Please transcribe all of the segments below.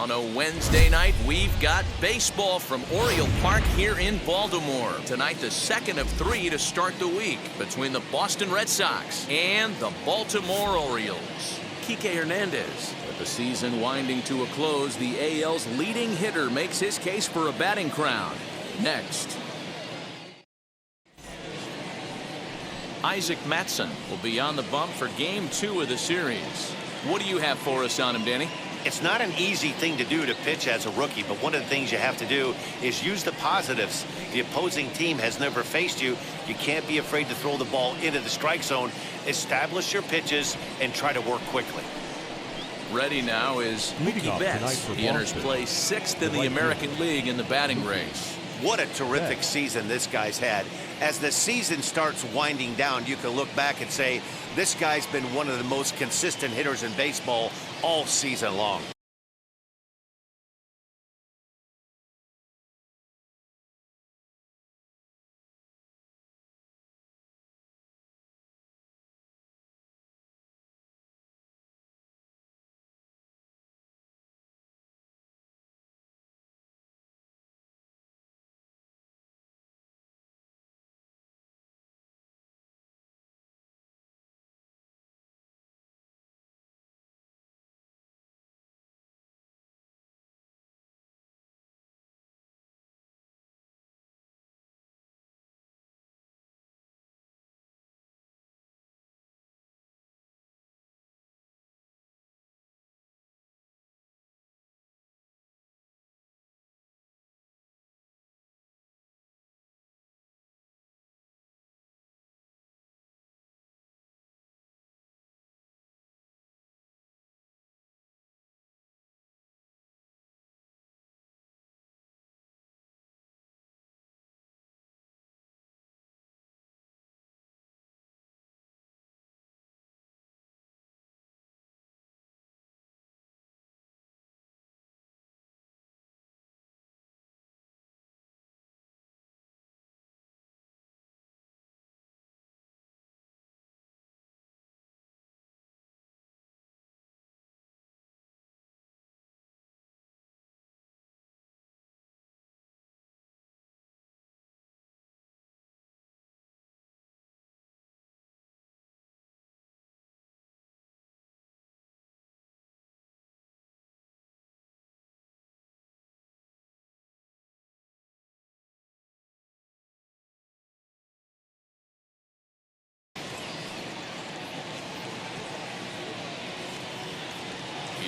On a Wednesday night, we've got baseball from Oriole Park here in Baltimore. Tonight, the second of 3 to start the week between the Boston Red Sox and the Baltimore Orioles. Kike Hernandez. With the season winding to a close, the AL's leading hitter makes his case for a batting crown. Next. Isaac Matson will be on the bump for Game 2 of the series. What do you have for us on him, Danny? It's not an easy thing to do to pitch as a rookie, but one of the things you have to do is use the positives. The opposing team has never faced you. You can't be afraid to throw the ball into the strike zone. Establish your pitches and try to work quickly. Ready now is Mookie Betts. He enters play 6th in the American League in the batting race. What a terrific season this guy's had. As the season starts winding down, you can look back and say, this guy's been one of the most consistent hitters in baseball all season long.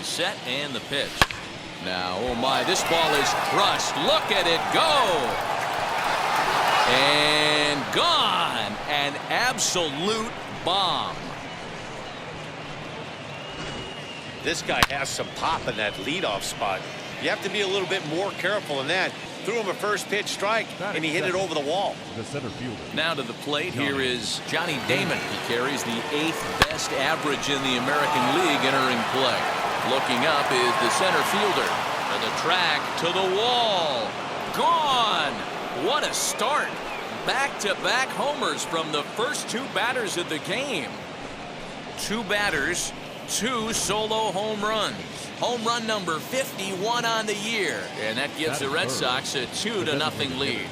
Set and the pitch. Now, oh my, this ball is crushed. Look at it go. And gone. An absolute bomb. This guy has some pop in that leadoff spot. You have to be a little bit more careful in that. Threw him a first pitch strike, and he hit it over the wall. The center fielder. Now to the plate, here is Johnny Damon. He carries the 8th best average in the American League entering play. Looking up is the center fielder. To the track, to the wall. Gone! What a start. Back-to-back homers from the first 2 batters of the game. 2 batters, 2 solo home runs. Home run number 51 on the year. And that gives the Red Sox a 2-0 lead.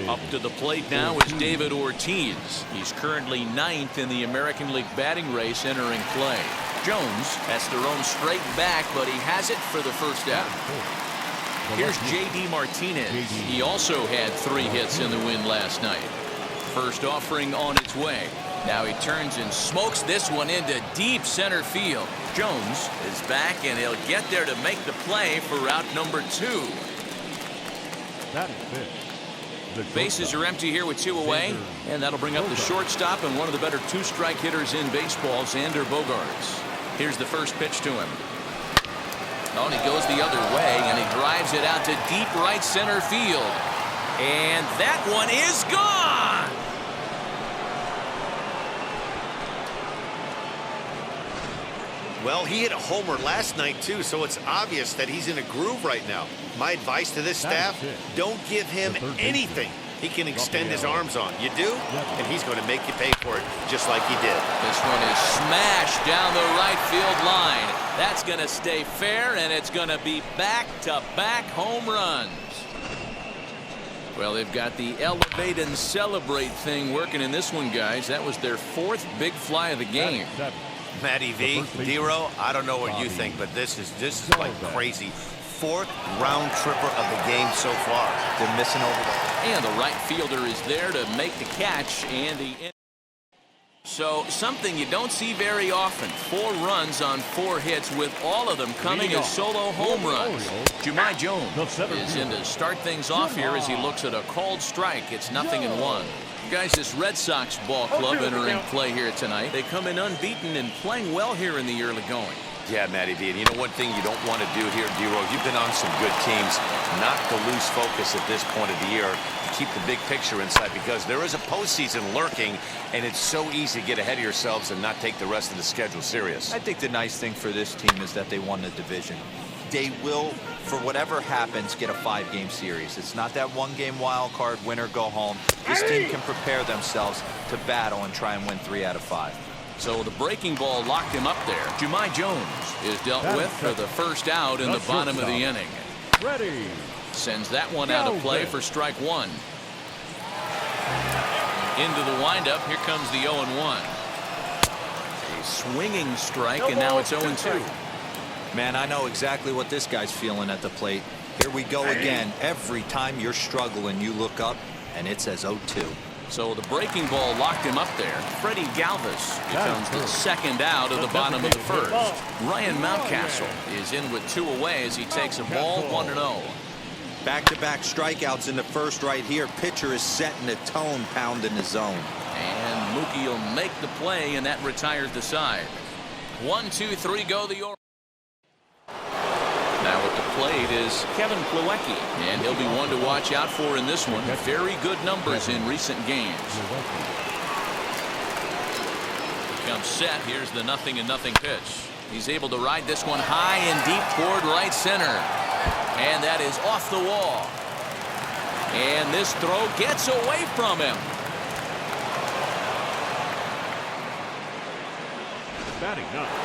Up to the plate now is David Ortiz. He's currently 9th in the American League batting race entering play. Jones has to roam straight back, but he has it for the first out. Here's J.D. Martinez. He also had 3 hits in the win last night. First offering on its way. Now he turns and smokes this one into deep center field. Jones is back, and he'll get there to make the play for out number 2. That is it. Bases are empty here with 2 away, and that'll bring up the shortstop and one of the better 2-strike hitters in baseball, Xander Bogaerts. Here's the first pitch to him. Oh, and he goes the other way, and he drives it out to deep right center field. And that one is gone! Well, he hit a homer last night, too, so it's obvious that he's in a groove right now. My advice to this staff, don't give him anything. he can extend his arms on. You do, and he's going to make you pay for it just like he did. This one is smashed down the right field line. That's going to stay fair, and it's going to be back-to-back home runs. Well, they've got the elevate and celebrate thing working in this one, guys. That was their 4th big fly of the game. Matty V, Dero, I don't know what you think, but this is like crazy. 4th round tripper of the game so far. They're missing over there. And the right fielder is there to make the catch, and he. So something you don't see very often. 4 runs on 4 hits, with all of them coming as solo home runs. Jumai Jones is in to start things off here as he looks at a called strike. It's 0-1. Guys, this Red Sox ball club entering play here tonight. They come in unbeaten and playing well here in the early going. Yeah, Matty V, and you know one thing you don't want to do here, Dero, you've been on some good teams, not to lose focus at this point of the year, to keep the big picture inside, because there is a postseason lurking, and it's so easy to get ahead of yourselves and not take the rest of the schedule serious. I think the nice thing for this team is that they won the division. They will, for whatever happens, get a 5-game series. It's not that 1-game wild card, win or go home. This team can prepare themselves to battle and try and win 3 out of 5. So the breaking ball locked him up there. Jumai Jones is dealt with for the first out in the bottom of the inning. Ready. Sends that one out of play for strike 1. Into the windup. Here comes the 0-1. A swinging strike, and now it's 0-2. Man, I know exactly what this guy's feeling at the plate. Here we go again. Every time you're struggling, you look up, and it says 0-2. So the breaking ball locked him up there. Freddie Galvis becomes the second out of the bottom of the first. Ryan Mountcastle is in with 2 away as he takes a ball 1-0. Back-to-back strikeouts in the first right here. Pitcher is setting the tone, pounding the zone. And Mookie will make the play, and that retires the side. 1, 2, 3, go the Orioles. Now at the plate is Kevin Plawecki, and he'll be one to watch out for in this one. Very good numbers in recent games. Comes set. Here's the 0-0 pitch. He's able to ride this one high and deep toward right center. And that is off the wall. And this throw gets away from him.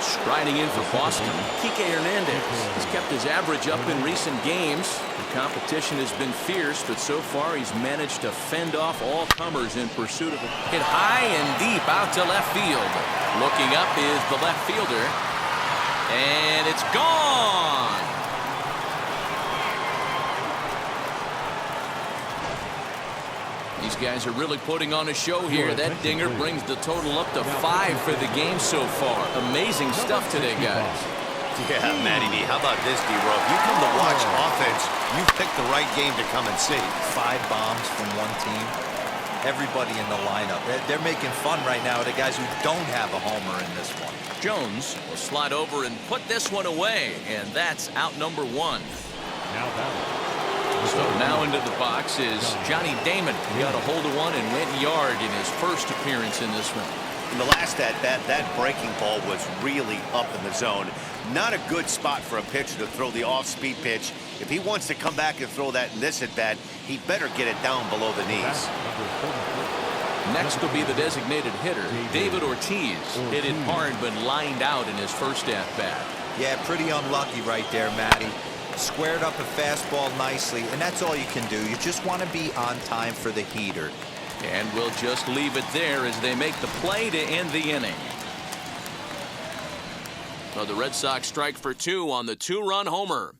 Striding in for Boston, Kike Hernandez has kept his average up in recent games. The competition has been fierce, but so far he's managed to fend off all comers in pursuit of a hit high and deep out to left field. Looking up is the left fielder, and it's gone. These guys are really putting on a show here. That dinger brings the total up to 5 for the game so far. Amazing stuff today, guys. Yeah, Matty V, how about this, D-Row? If you come to watch offense, you picked the right game to come and see. 5 bombs from one team. Everybody in the lineup. They're making fun right now of the guys who don't have a homer in this one. Jones will slide over and put this one away, and that's out number 1. Now that. So now into the box is Johnny Damon. He got a hold of one and went yard in his first appearance in this one. In the last at-bat, that breaking ball was really up in the zone. Not a good spot for a pitcher to throw the off-speed pitch. If he wants to come back and throw that in this at-bat, he better get it down below the knees. Next will be the designated hitter, David Ortiz. Hit it hard but lined out in his first at-bat. Yeah, pretty unlucky right there, Matty. Squared up a fastball nicely, and that's all you can do. You just want to be on time for the heater. And we'll just leave it there as they make the play to end the inning. So the Red Sox strike for 2 on the 2-run homer.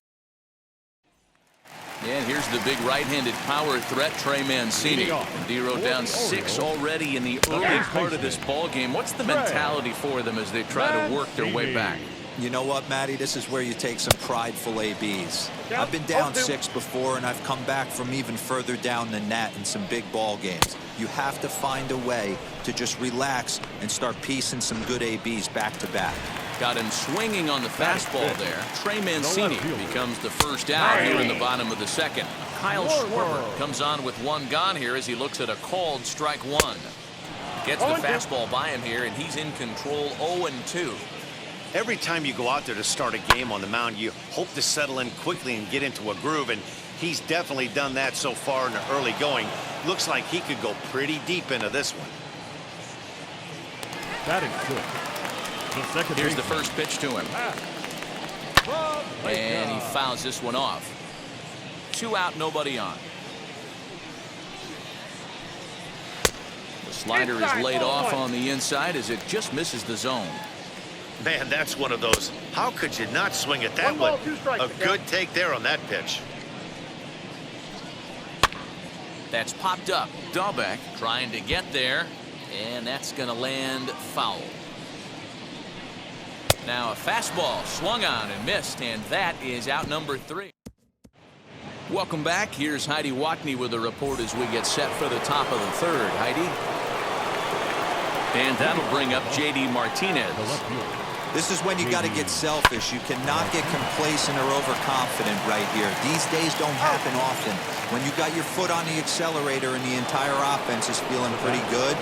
And here's the big right-handed power threat, Trey Mancini. And Dero down 6 already in the early part of this ball game. What's the mentality for them as they try to work their way back? You know what, Matty? This is where you take some prideful ABs. I've been down 6 before, and I've come back from even further down than that in some big ball games. You have to find a way to just relax and start piecing some good ABs back to back. Got him swinging on the fastball there. Trey Mancini becomes the first out here in the bottom of the second. Kyle Schwarber comes on with 1 gone here as he looks at a called strike 1. Gets the fastball by him here, and he's in control 0-2. Every time you go out there to start a game on the mound, you hope to settle in quickly and get into a groove. And He's definitely done that so far in the early going. Looks like he could go pretty deep into this one. That is good. Here's the first pitch to him. And he fouls this one off. 2 out, nobody on. The slider is laid off on the inside as it just misses the zone. Man, that's one of those. How could you not swing at that one? A good take there on that pitch. That's popped up. Dahlbeck trying to get there, and that's going to land foul. Now a fastball swung on and missed, and that is out number 3. Welcome back. Here's Heidi Watney with a report as we get set for the top of the 3rd. Heidi. And that'll bring up J.D. Martinez. This is when you got to get selfish. You cannot get complacent or overconfident right here. These days don't happen often. When you got your foot on the accelerator and the entire offense is feeling pretty good,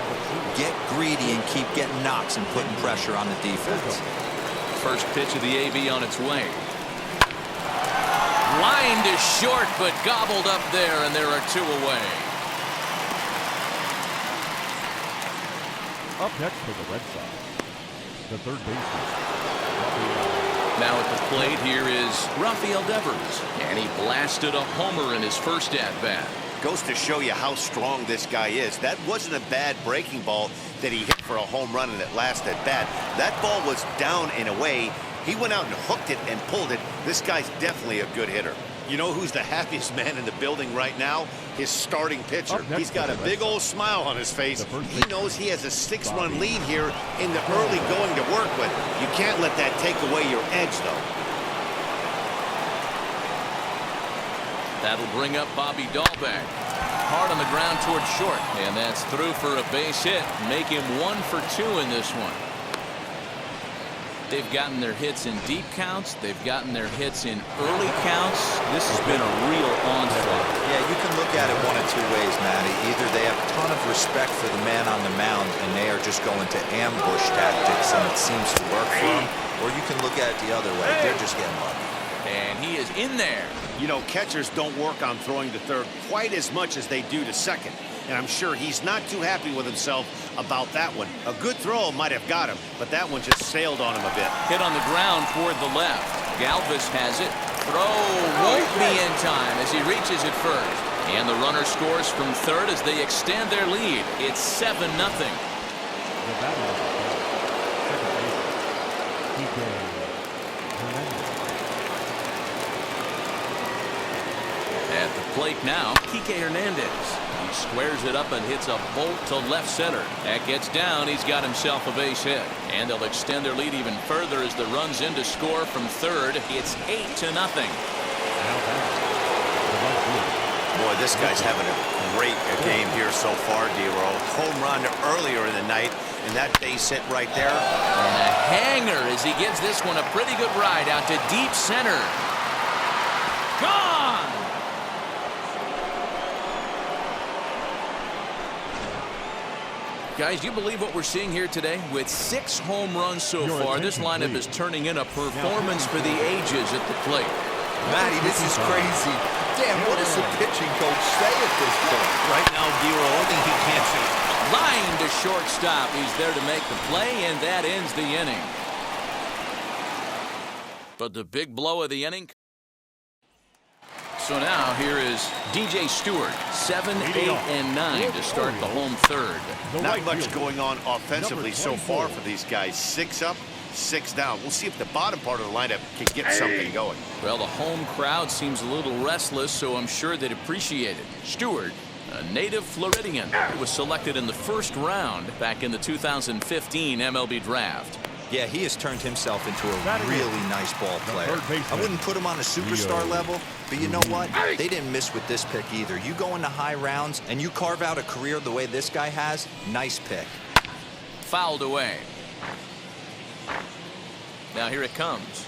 get greedy and keep getting knocks and putting pressure on the defense. First pitch of the AB on its way. Line to short, but gobbled up there, and there are 2 away. Up next for the Red Sox, the third baseman. Now at the plate here is Rafael Devers, and he blasted a homer in his first at-bat. Goes to show you how strong this guy is. That wasn't a bad breaking ball that he hit for a home run in that last at-bat. That ball was down and away. He went out and hooked it and pulled it. This guy's definitely a good hitter. You know who's the happiest man in the building right now? His starting pitcher. He's got a big old smile on his face. He knows he has a 6-run lead here in the early going to work with. You can't let that take away your edge, though. That'll bring up Bobby Dahlbeck. Hard on the ground towards short, and that's through for a base hit. Make him 1 for 2 in this one. They've gotten their hits in deep counts. They've gotten their hits in early counts. This has been a real onslaught. Yeah, you can look at it one of 2 ways, Matty. Either they have a ton of respect for the man on the mound and they are just going to ambush tactics and it seems to work for them, or you can look at it the other way. They're just getting lucky. And he is in there. You know, catchers don't work on throwing to third quite as much as they do to second. And I'm sure he's not too happy with himself about that one. A good throw might have got him, but that one just sailed on him a bit. Hit on the ground toward the left. Galvis has it. Throw won't be in time as he reaches it first. And the runner scores from third as they extend their lead. It's 7-0. At the plate now, Kike Hernandez. He squares it up and hits a bolt to left center. That gets down. He's got himself a base hit. And they'll extend their lead even further as the run's in to score from third. It's 8-0. Boy, this guy's having a great game here so far, D-Row. Home run earlier in the night, and that base hit right there. And a hanger as he gives this one a pretty good ride out to deep center. Gone! Guys, do you believe what we're seeing here today? With 6 home runs so far, this lineup is turning in a performance for the ages at the plate. Matty, this is crazy. Damn, what does the pitching coach say at this point? Right now, D-Row, only he can't see. Line to shortstop. He's there to make the play, and that ends the inning. But the big blow of the inning. So now here is DJ Stewart, 7, 8, and 9 to start the home third. Not much going on offensively so far for these guys. 6 up, 6 down. We'll see if the bottom part of the lineup can get something going. Well, the home crowd seems a little restless, so I'm sure they'd appreciate it. Stewart, a native Floridian, who was selected in the first round back in the 2015 MLB draft. Yeah, he has turned himself into a really nice ball player. I wouldn't put him on a superstar level, but you know what? They didn't miss with this pick either. You go into high rounds and you carve out a career the way this guy has, nice pick. Fouled away. Now here it comes.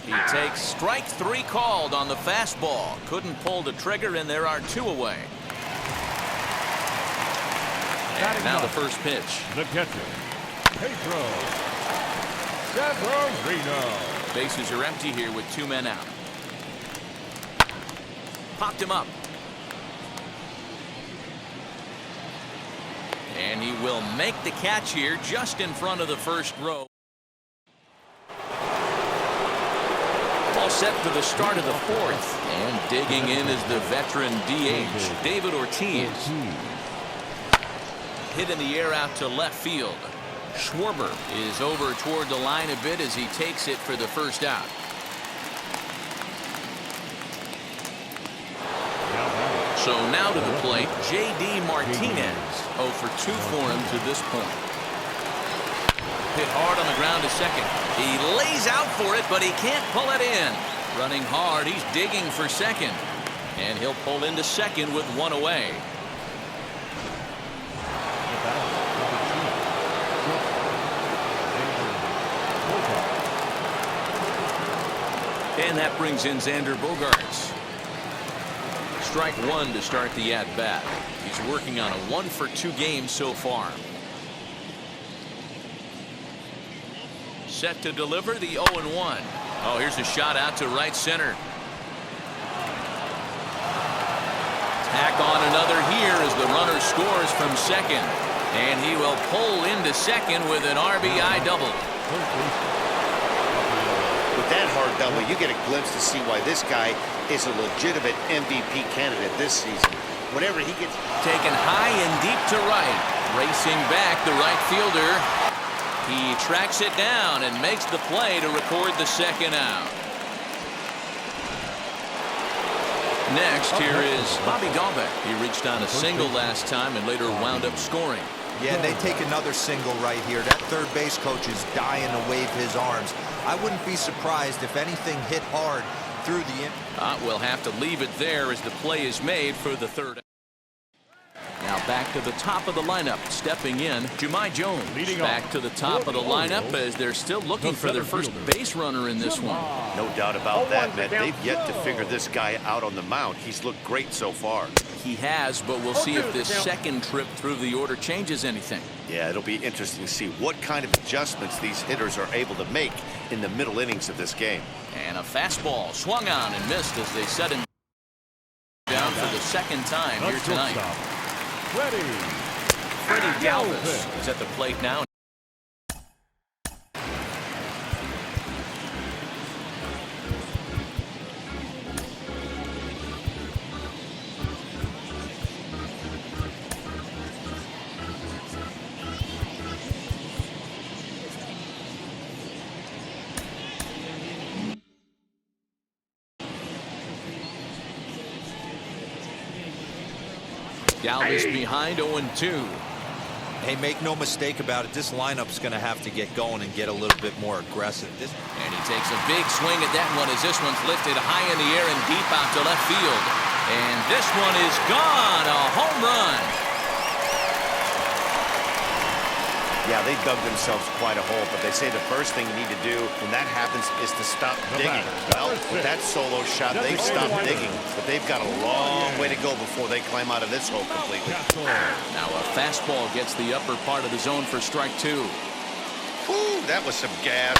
He takes strike 3 called on the fastball. Couldn't pull the trigger, and there are 2 away. And now the first pitch. The catcher, Pedro Severino. Bases are empty here with 2 men out. Popped him up. And he will make the catch here just in front of the first row. All set for the start of the fourth. And digging in is the veteran DH, David Ortiz. Hit in the air out to left field. Schwarber is over toward the line a bit as he takes it for the first out. So now to the plate, J.D. Martinez. 0 for 2 for him to this point. Hit hard on the ground to second. He lays out for it, but he can't pull it in. Running hard, he's digging for second. And he'll pull into second with one away. And that brings in Xander Bogaerts. Strike one to start the at-bat. He's working on a 1 for 2 game so far. Set to deliver the 0-1. Oh, here's a shot out to right center. Tack on another here as the runner scores from second. And he will pull into second with an RBI double. With that hard double, you get a glimpse to see why this guy is a legitimate MVP candidate this season. Whenever he gets taken high and deep to right, racing back the right fielder. He tracks it down and makes the play to record the second out. Next, here is Bobby Dalbec. He reached on a single last time and later wound up scoring. Yeah, they take another single right here. That third base coach is dying to wave his arms. I wouldn't be surprised if anything hit hard through the we'll have to leave it there as the play is made for the third. Now back to the top of the lineup. Stepping in, Jahmai Jones. Back to the top of the lineup as they're still looking for their first base runner in this one. No doubt about that, Matt. They've yet to figure this guy out on the mound. He's looked great so far. He has, but we'll see if this second trip through the order changes anything. Yeah, it'll be interesting to see what kind of adjustments these hitters are able to make in the middle innings of this game. And a fastball swung on and missed as they set him down for the second time here tonight. Freddie Galvis is at the plate now. Galvis behind 0-2. Hey, make no mistake about it. This lineup's going to have to get going and get a little bit more aggressive. And he takes a big swing at that one as this one's lifted high in the air and deep out to left field. And this one is gone. A home run. Yeah, they dug themselves quite a hole, but they say the first thing you need to do when that happens is to stop digging. Well, with that solo shot, they've stopped digging, but they've got a long way to go before they climb out of this hole completely. Now a fastball gets the upper part of the zone for strike two. Whew, that was some gas.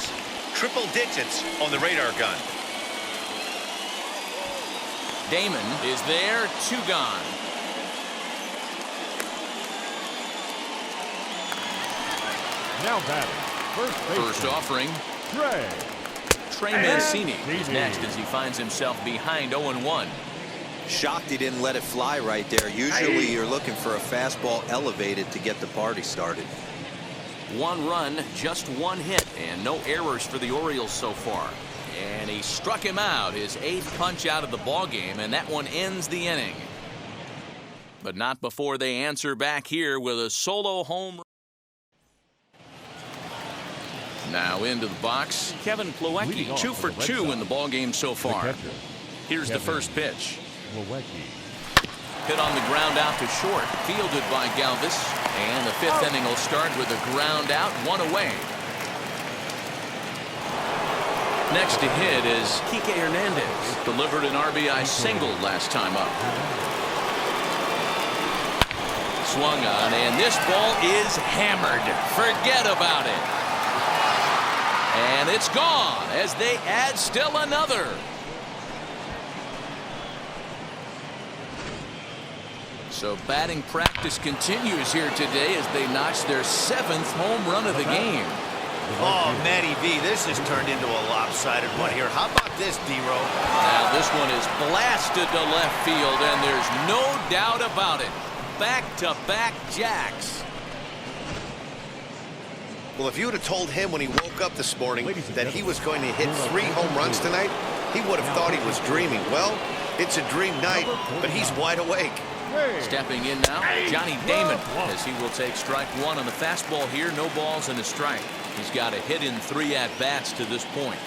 Triple digits on the radar gun. Damon is there, 2 gone. Now batting, First offering. Trey Mancini is next as he finds himself behind 0-1. Shocked he didn't let it fly right there. Usually you're looking for a fastball elevated to get the party started. 1 run, just 1 hit, and no errors for the Orioles so far. And he struck him out, his 8th punch out of the ballgame, and that one ends the inning. But not before they answer back here with a solo home run. Now into the box, Kevin Plawecki, 2 for 2 in the ballgame so far. Here's the first pitch. Hit on the ground out to short, fielded by Galvis. And the 5th inning will start with a ground out, 1 away. Next to hit is Kike Hernandez. Delivered an RBI single last time up. Swung on, and this ball is hammered. Forget about it. And it's gone as they add still another. So batting practice continues here today as they notch their 7th home run of the game. Oh, Matty V, this has turned into a lopsided one here. How about this, D-Row? Now this one is blasted to left field, and there's no doubt about it. Back-to-back jacks. Well, if you would have told him when he woke up this morning that he was going to hit 3 home runs tonight, he would have thought he was dreaming. Well, it's a dream night, but he's wide awake. Stepping in now, Johnny Damon, as he will take strike 1 on the fastball here. No balls and a strike. He's got a hit in 3 at-bats to this point.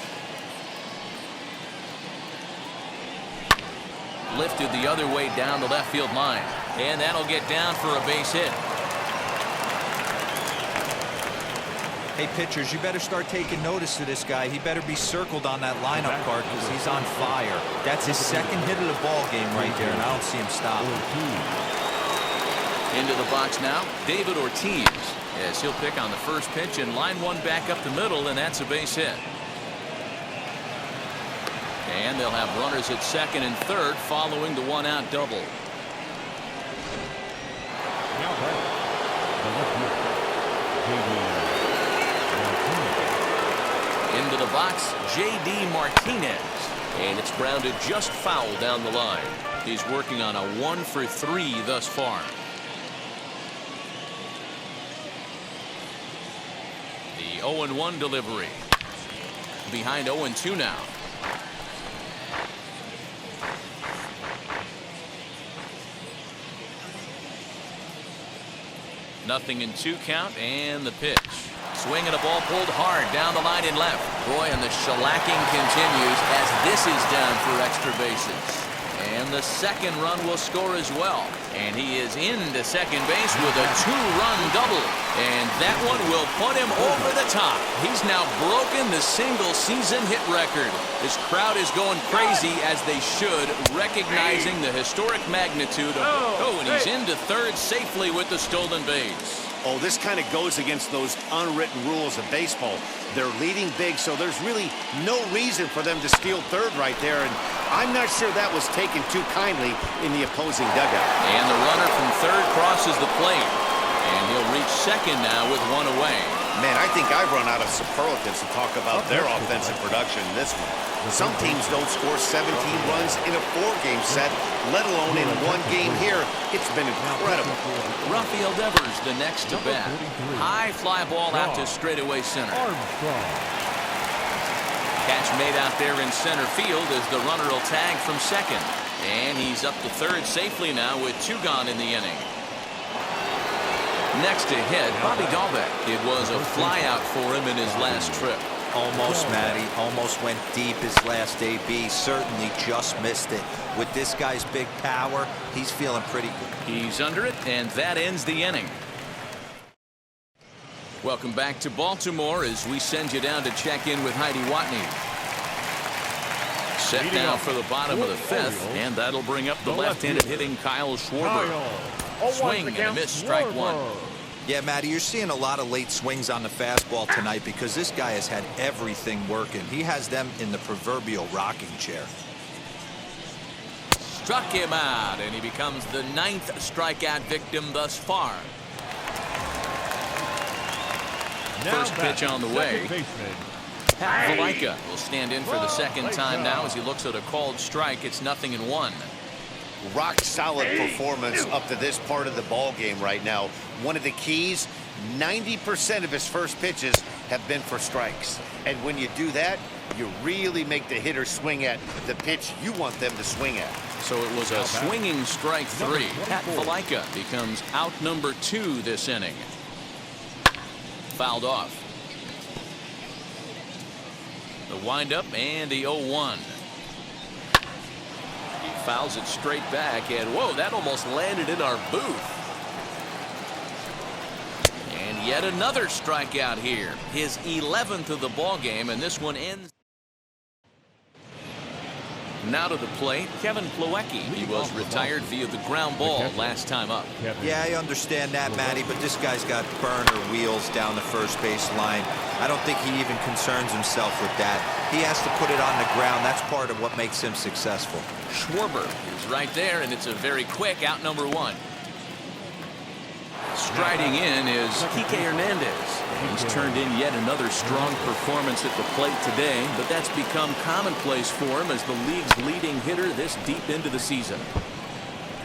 Lifted the other way down the left field line, and that'll get down for a base hit. Hey, pitchers, you better start taking notice of this guy. He better be circled on that lineup card because he's on fire. That's his 2nd hit of the ball game right there, and I don't see him stopping. Into the box now, David Ortiz, as he'll pick on the first pitch and line one back up the middle, and that's a base hit. And they'll have runners at 2nd and 3rd following the 1-out double. Into the box, J.D. Martinez, and it's grounded just foul down the line. He's working on a 1-for-3 thus far. The 0-1 delivery. Behind 0-2 now. Nothing in 2 count, and the pitch. Swinging a ball pulled hard down the line and left. Boy, and the shellacking continues as this is down for extra bases. And the 2nd run will score as well. And he is into second base with a 2-run double. And that one will put him over the top. He's now broken the single-season hit record. This crowd is going crazy, as they should, recognizing the historic magnitude of... Oh, and he's into 3rd safely with the stolen base. Oh, this kind of goes against those unwritten rules of baseball. They're leading big, so there's really no reason for them to steal 3rd right there, and I'm not sure that was taken too kindly in the opposing dugout. And the runner from 3rd crosses the plate, and he'll reach 2nd now with 1 away. Man, I think I've run out of superlatives to talk about their offensive production in this one. Some teams don't score 17 runs in a 4-game set, let alone in 1 game here. It's been incredible. Rafael Devers the next to bat. High fly ball out to straightaway center. Catch made out there in center field as the runner will tag from 2nd. And he's up to 3rd safely now with 2 gone in the inning. Next to hit, Bobby Dahlbeck. It was a fly out for him in his last trip. Almost, Matty. Almost went deep his last AB. Certainly just missed it. With this guy's big power, he's feeling pretty good. He's under it, and that ends the inning. Welcome back to Baltimore as we send you down to check in with Heidi Watney. Set now for the bottom of the 5th, and that'll bring up the left-handed hitting Kyle Schwarber. Swing and a miss, strike 1. Yeah, Matty, you're seeing a lot of late swings on the fastball tonight because this guy has had everything working. He has them in the proverbial rocking chair. Struck him out, and he becomes the 9th strikeout victim thus far. First pitch on the way. Pat Valaika will stand in for the 2nd time now as he looks at a called strike. It's 0-1. Rock solid performance up to this part of the ball game right now. One of the keys, 90% of his first pitches have been for strikes. And when you do that, you really make the hitter swing at the pitch you want them to swing at. So it was a swinging strike 3. Pat Valaika becomes out number 2 this inning. Fouled off. The windup and the 0-1. He fouls it straight back, and whoa, that almost landed in our booth. And yet another strikeout here. His 11th of the ball game, and this one ends. Now to the plate, Kevin Plawecki. He was retired via the ground ball last time up. Yeah, I understand that, Matty, but this guy's got burner wheels down the first base line. I don't think he even concerns himself with that. He has to put it on the ground. That's part of what makes him successful. Schwarber is right there, and it's a very quick out number 1. Striding in is Kike Hernandez. He's turned in yet another strong performance at the plate today, but that's become commonplace for him as the league's leading hitter this deep into the season.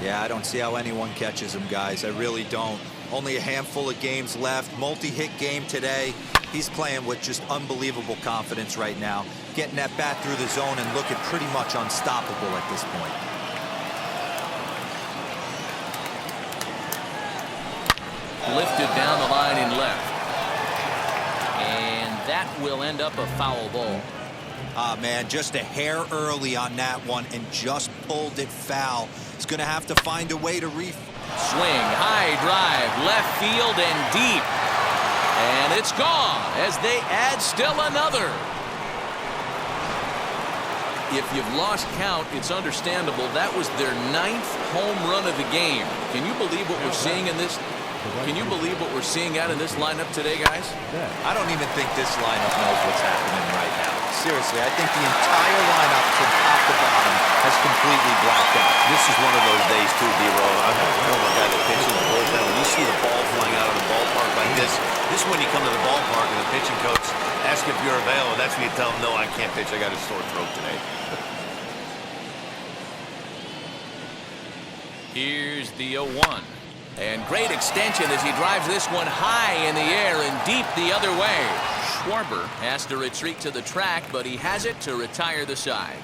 Yeah, I don't see how anyone catches him, guys. I really don't. Only a handful of games left. Multi-hit game today. He's playing with just unbelievable confidence right now. Getting that bat through the zone and looking pretty much unstoppable at this point. Lifted down the line in left. And that will end up a foul ball. Ah, man, just a hair early on that one and just pulled it foul. He's going to have to find a way to Swing, high drive, left field and deep. And it's gone as they add still another. If you've lost count, it's understandable. That was their 9th home run of the game. Can you believe what we're seeing in this? Can you believe what we're seeing out in this lineup today, guys? I don't even think this lineup knows what's happening right now. Seriously, I think the entire lineup from top to bottom has completely blacked out. This is one of those days, too, D-Roll. I'm a guy that pitches in the bullpen. When you see the ball flying out of the ballpark like this is when you come to the ballpark and the pitching coach asks if you're available. That's when you tell him, no, I can't pitch. I got a sore throat today. Here's the 0-1. And great extension as he drives this one high in the air and deep the other way. Schwarber has to retreat to the track, but he has it to retire the side.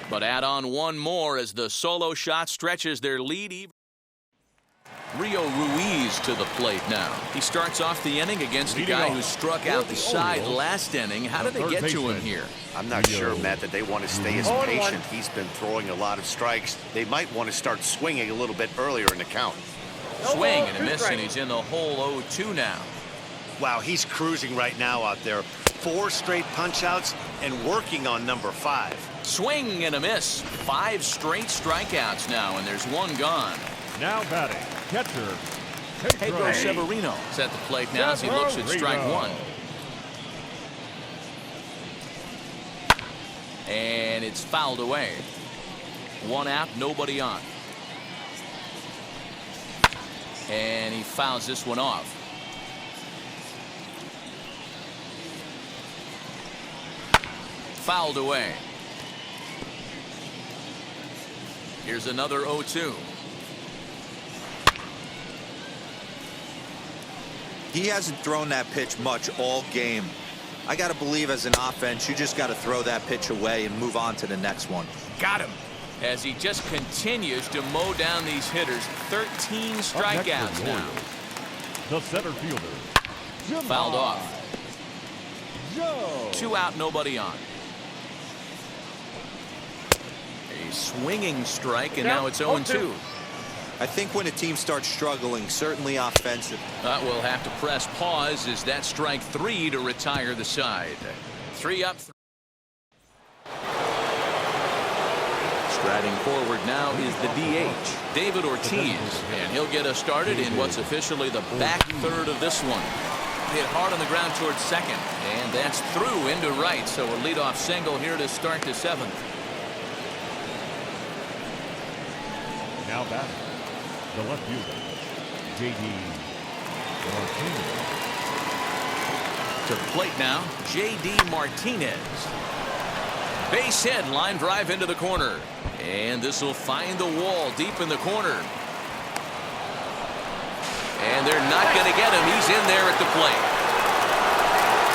But add on one more as the solo shot stretches their lead. Rio Ruiz to the plate now. He starts off the inning against the guy who struck out the side last inning. How did they get to him here? I'm not sure, Matt, that they want to stay as patient. He's been throwing a lot of strikes. They might want to start swinging a little bit earlier in the count. Swing and a miss, and he's in the hole 0-2 now. Wow, he's cruising right now out there. 4 straight punch-outs and working on number 5. Swing and a miss. 5 straight strikeouts now, and there's one gone. Now batting, catcher Pedro Severino is at the plate now as he looks at strike 1. And it's fouled away. 1 out, nobody on. And he fouls this one off. Fouled away. Here's another 0-2. He hasn't thrown that pitch much all game. I got to believe as an offense, you just got to throw that pitch away and move on to the next one. Got him. As he just continues to mow down these hitters. 13 strikeouts now. The center fielder. Fouled off. 2 out, nobody on. A swinging strike, and now it's 0-2. I think when a team starts struggling, certainly offensive. We'll have to press pause as that strike 3 to retire the side. 3 up. Striding forward now is the DH, David Ortiz, and he'll get us started in what's officially the back third of this one. Hit hard on the ground towards second, and that's through into right, so a leadoff single here to start the 7th. Now batting, the left fielder, J.D. Martinez. To the plate now, J.D. Martinez. Base hit, line drive into the corner. And this will find the wall deep in the corner. And they're not going to get him. He's in there at the plate.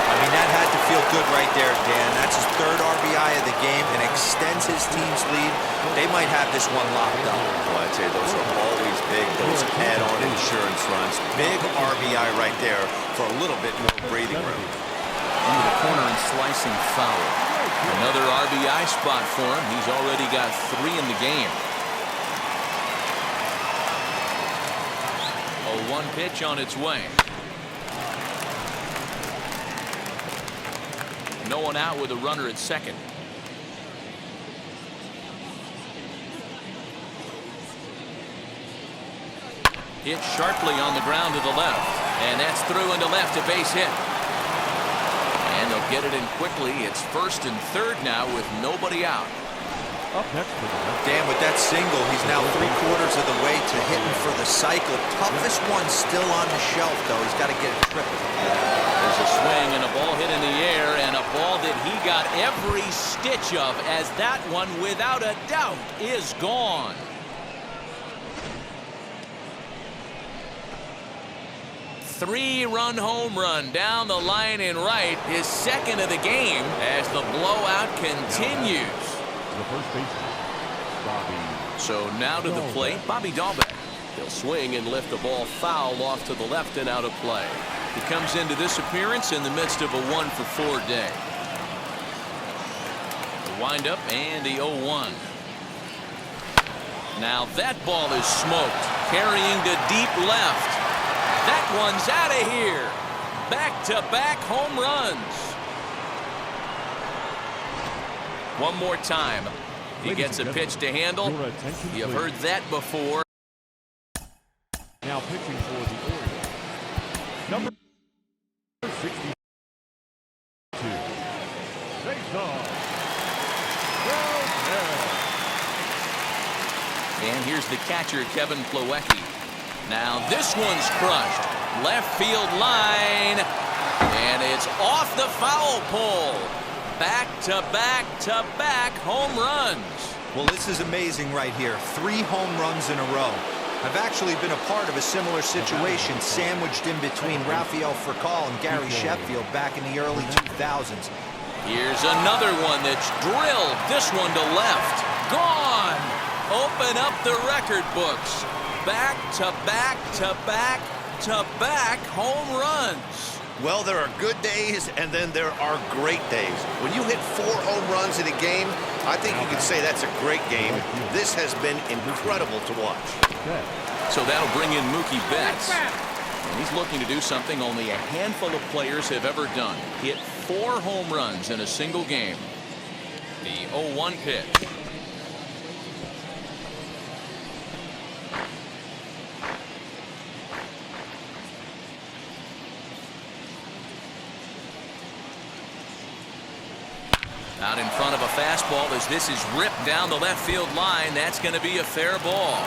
I mean, that had to feel good right there, Dan. That's his 3rd RBI of the game and extends his team's lead. They might have this one locked up. Well, I'd say those are always big, those add-on insurance runs. Big RBI right there for a little bit more breathing room. Into the corner and slicing foul. Another RBI spot for him. He's already got 3 in the game. A 1 pitch on its way. No one out with a runner at second. Hit sharply on the ground to the left. And that's through into left, a base hit. And they'll get it in quickly. It's 1st and 3rd now with nobody out. Up next for the left. Dan, with that single, he's now 3/4 of the way to hitting for the cycle. Toughest one still on the shelf, though. He's got to get it triple. There's a swing and a ball hit in the air, and a ball that he got every stitch of, as that one, without a doubt, is gone. Three-run home run down the line in right, his second of the game, as the blowout continues. The first baseman, Bobby. So now to the plate, Bobby Dahlbeck. He'll swing and lift the ball foul off to the left and out of play. He comes into this appearance in the midst of a 1-for-4 day. The windup and the 0-1. Now that ball is smoked, carrying to deep left. That one's out of here. Back-to-back home runs. One more time. He gets a pitch to handle. You've heard that before. Now pitching for the Orioles, number 62. Face off. And here's the catcher, Kevin Plawecki. Now this one's crushed. Left field line. And it's off the foul pole. Back-to-back-to-back home runs. Well, this is amazing right here. 3 home runs in a row. I've actually been a part of a similar situation, sandwiched in between Rafael Furcal and Gary Sheffield back in the early 2000s. Here's another one that's drilled. This one to left. Gone. Open up the record books. Back-to-back-to-back-to-back home runs. Well, there are good days, and then there are great days. When you hit 4 home runs in a game, I think you can say that's a great game. This has been incredible to watch. So that'll bring in Mookie Betts. And he's looking to do something only a handful of players have ever done. Hit 4 home runs in a single game. The 0-1 pitch. Out in front of a fastball as this is ripped down the left field line. That's going to be a fair ball.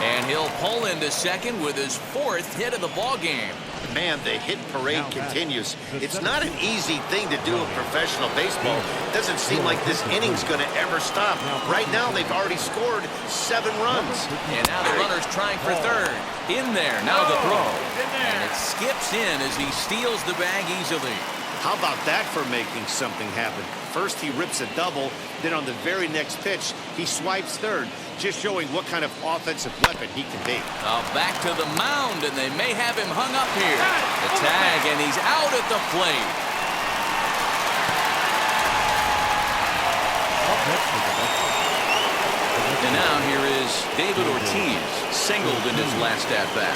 And he'll pull into second with his 4th hit of the ball game. Man, the hit parade continues. It's not an easy thing to do in professional baseball. It doesn't seem like this inning's going to ever stop. Right now, they've already scored 7 runs. And now the runner's trying for third. In there, now the throw. And it skips in as he steals the bag easily. How about that for making something happen? First, he rips a double. Then on the very next pitch, he swipes third, just showing what kind of offensive weapon he can be. Back to the mound, and they may have him hung up here. The tag, and he's out at the plate. And now here is David Ortiz, singled in his last at-bat.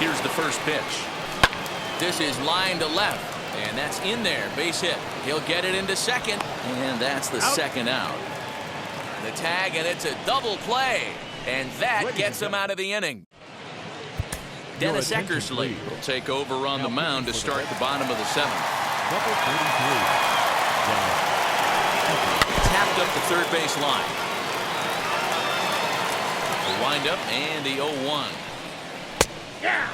Here's the first pitch. This is line to left, and that's in there. Base hit. He'll get it into second, and that's the second out. The tag, and it's a double play, and that gets him out of the inning. Dennis Eckersley will take over on the mound to start the bottom of the 7th. Number 33. Tapped up the third base line. The windup and the 0-1. Yeah.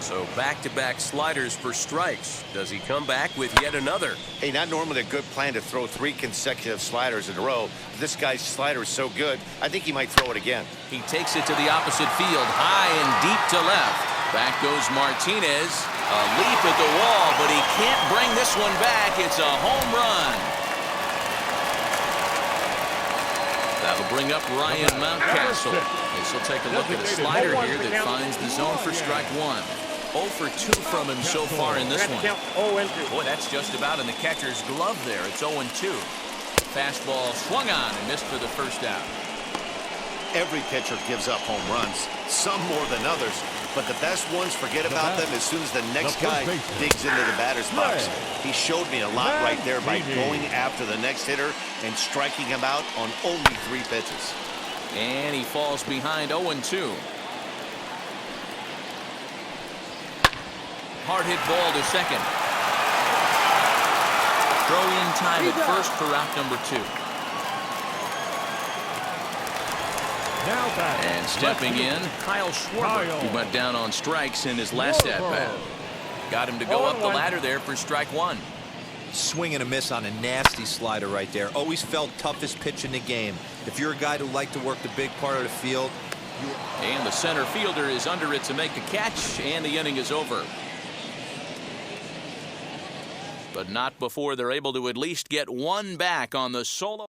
So back-to-back sliders for strikes. Does he come back with yet another? Hey, not normally a good plan to throw 3 consecutive sliders in a row. This guy's slider is so good, I think he might throw it again. He takes it to the opposite field, high and deep to left. Back goes Martinez. A leap at the wall, but he can't bring this one back. It's a home run. That'll bring up Ryan Mountcastle. This will take a look at a slider here that finds the zone for strike 1. 0 for 2 from him so far in this one. Boy, that's just about in the catcher's glove there. It's 0-2. Fastball swung on and missed for the first out. Every pitcher gives up home runs, some more than others, but the best ones forget about them as soon as the next guy digs into the batter's box. He showed me a lot right there by going after the next hitter and striking him out on only 3 pitches. And he falls behind 0-2. Hard hit ball to second. Throw in time at first for out number 2. And stepping in, Kyle Schwarber, who went down on strikes in his last at-bat. Got him to go up the ladder there for strike 1. Swing and a miss on a nasty slider right there. Always felt toughest pitch in the game. If you're a guy who liked to work the big part of the field. And the center fielder is under it to make the catch, and the inning is over. But not before they're able to at least get one back on the solo.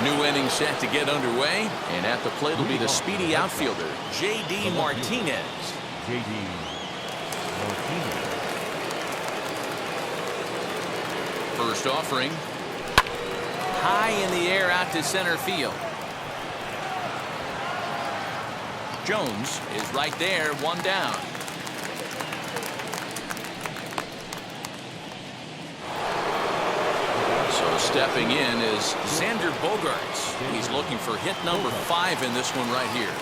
New inning set to get underway, and at the plate will be the speedy outfielder, J.D. Martinez. J.D. Martinez. First offering. High in the air out to center field. Jones is right there, one down. So stepping in is Xander Bogaerts. He's looking for hit number 5 in this one right here.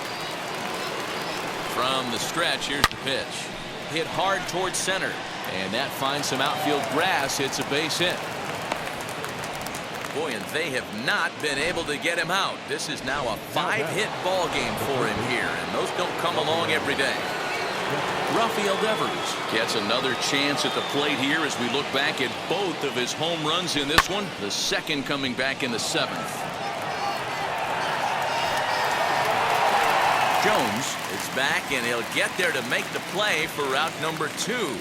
From the stretch, here's the pitch. Hit hard towards center, and that finds some outfield grass. It's a base hit. Boy, and they have not been able to get him out. This is now a 5-hit ball game for him here, and those don't come along every day. Rafael Devers gets another chance at the plate here as we look back at both of his home runs in this one. The second coming back in the 7th. Jones is back, and he'll get there to make the play for route number 2.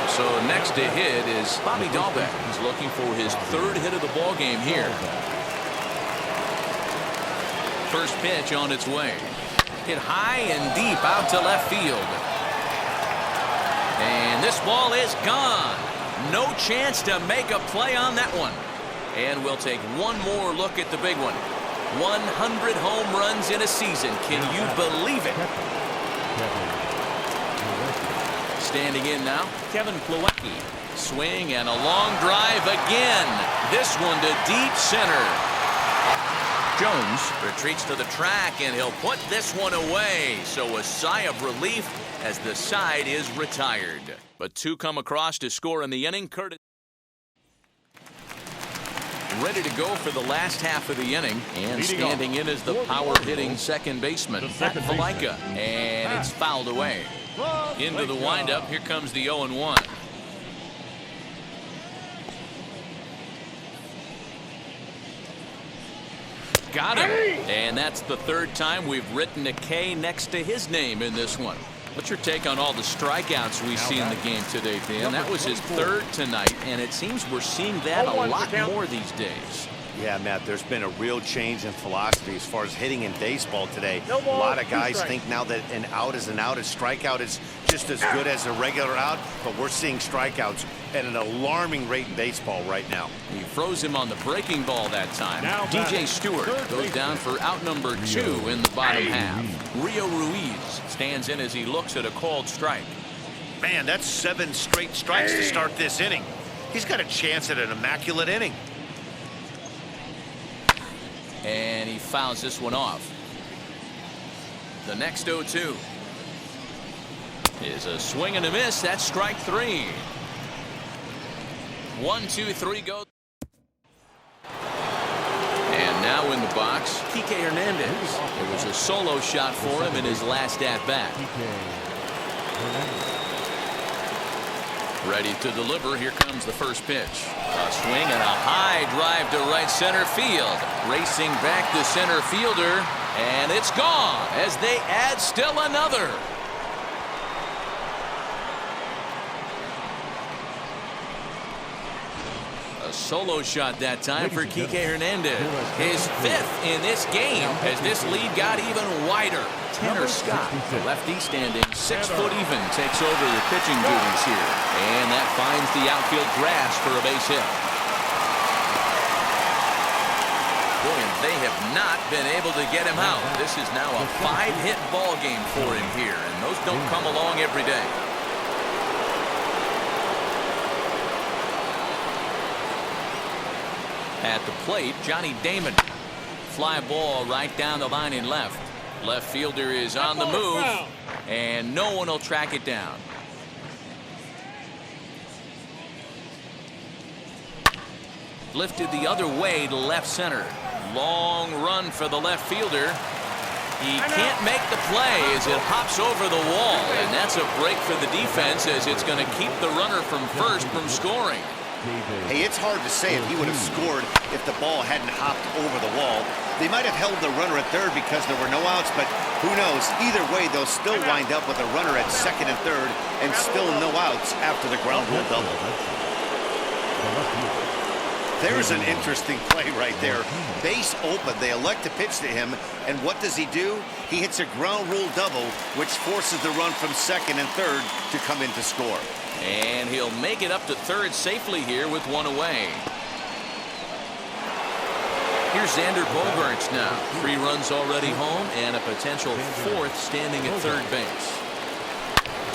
So next to hit is Bobby Dahlbeck. He's looking for his 3rd hit of the ball game here. First pitch on its way. Hit high and deep out to left field. And this ball is gone. No chance to make a play on that one. And we'll take one more look at the big one. 100 home runs in a season. Can you believe it? Standing in now, Kevin Plawecki. Swing and a long drive again. This one to deep center. Jones retreats to the track, and he'll put this one away. So a sigh of relief as the side is retired. But 2 come across to score in the inning. Curtis ready to go for the last half of the inning, and standing in is the power-hitting second baseman, Matt Valaika, and it's fouled away. Into the windup, here comes the 0-1. Got him. And that's the 3rd time we've written a K next to his name in this one. What's your take on all the strikeouts we see in the game today, Dan? That was his 3rd tonight, and it seems we're seeing that a lot more these days. Yeah, Matt, there's been a real change in philosophy as far as hitting in baseball today. A lot of guys think now that an out is an out, a strikeout is just as good as a regular out, but we're seeing strikeouts at an alarming rate in baseball right now. He froze him on the breaking ball that time. DJ Stewart goes down for out number 2 in the bottom half. Rio Ruiz stands in as he looks at a called strike. Man, that's 7 straight strikes to start this inning. He's got a chance at an immaculate inning. And he fouls this one off. The next 0-2 is a swing and a miss. That's strike 3. 1, 2, 3 go. And now in the box, Kike Hernandez. It was a solo shot for him in his last at-bat. Ready to deliver. Here comes the first pitch. A swing and a high drive to right center field. Racing back the center fielder, and it's gone as they add still another. A solo shot that time for Kike Hernandez. His 5th in this game as this lead got even wider. Tanner Scott, the lefty standing 6 foot even, takes over the pitching duties here. And that finds the outfield grass for a base hit. Boy, and they have not been able to get him out. This is now a 5-hit ball game for him here, and those don't come along every day. At the plate, Johnny Damon. Fly ball right down the line in left. Left fielder is on the move, and no one will track it down. Lifted the other way to left center. Long run for the left fielder. He can't make the play as it hops over the wall, and that's a break for the defense as it's going to keep the runner from first from scoring. Hey, it's hard to say if he would have scored if the ball hadn't hopped over the wall. They might have held the runner at third because there were no outs, but who knows? Either way, they'll still wind up with a runner at second and third and still no outs after the ground rule double. There's an interesting play right there. Base open. They elect to pitch to him, and what does he do? He hits a ground rule double, which forces the run from second and third to come in to score. And he'll make it up to third safely here with one away. Here's Xander Bogaerts now. 3 runs already home and a potential 4th standing at third base.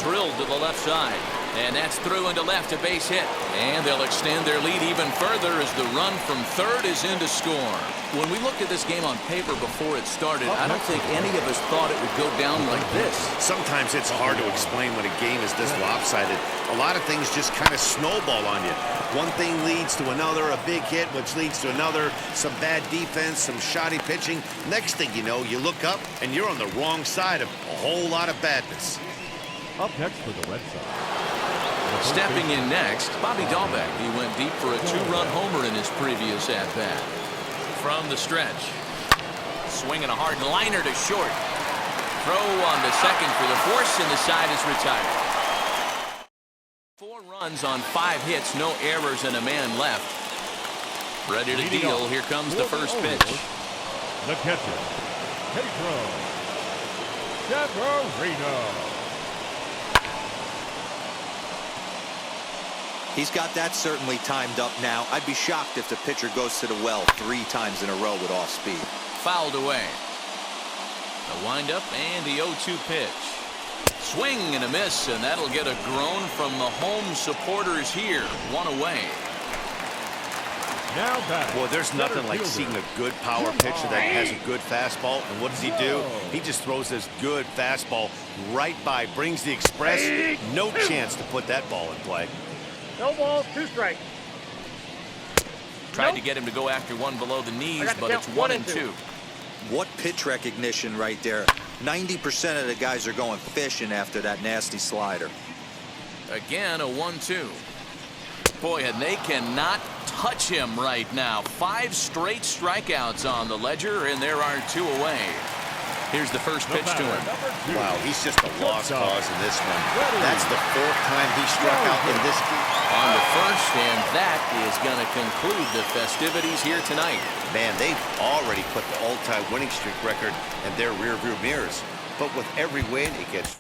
Drilled to the left side. And that's through into left, a base hit. And they'll extend their lead even further as the run from third is in to score. When we looked at this game on paper before it started, I don't think any of us thought it would go down like this. Sometimes it's hard to explain when a game is this lopsided. A lot of things just kind of snowball on you. One thing leads to another, a big hit, which leads to another, some bad defense, some shoddy pitching. Next thing you know, you look up and you're on the wrong side of a whole lot of badness. Up next for the Red Sox. Stepping in next, Bobby Dahlbeck. He went deep for a 2-run homer in his previous at-bat. From the stretch. Swinging a hard liner to short. Throw on to second for the force, and the side is retired. 4 runs on 5 hits, no errors, and a man left. Ready to deal. Here comes the first pitch. The catcher, Pedro Severino. He's got that certainly timed up now. I'd be shocked if the pitcher goes to the well 3 times in a row with off speed. Fouled away. The windup and the 0-2 pitch. Swing and a miss, and that'll get a groan from the home supporters here. 1 away. Now back. Boy, there's nothing like seeing a good power pitcher that has a good fastball. And what does he do? He just throws this good fastball right by, brings the express. No chance to put that ball in play. No balls, 2 strikes. Tried to get him to go after one below the knees, but it's 1 and 2. What pitch recognition right there. 90% of the guys are going fishing after that nasty slider. Again, a 1-2. Boy, and they cannot touch him right now. 5 straight strikeouts on the ledger, and there are 2 away. Here's the first pitch to him. Wow, he's just a lost cause in this one. That's the 4th time he struck out in this game. On the first, and that is going to conclude the festivities here tonight. Man, they've already put the all-time winning streak record in their rearview mirrors. But with every win, it gets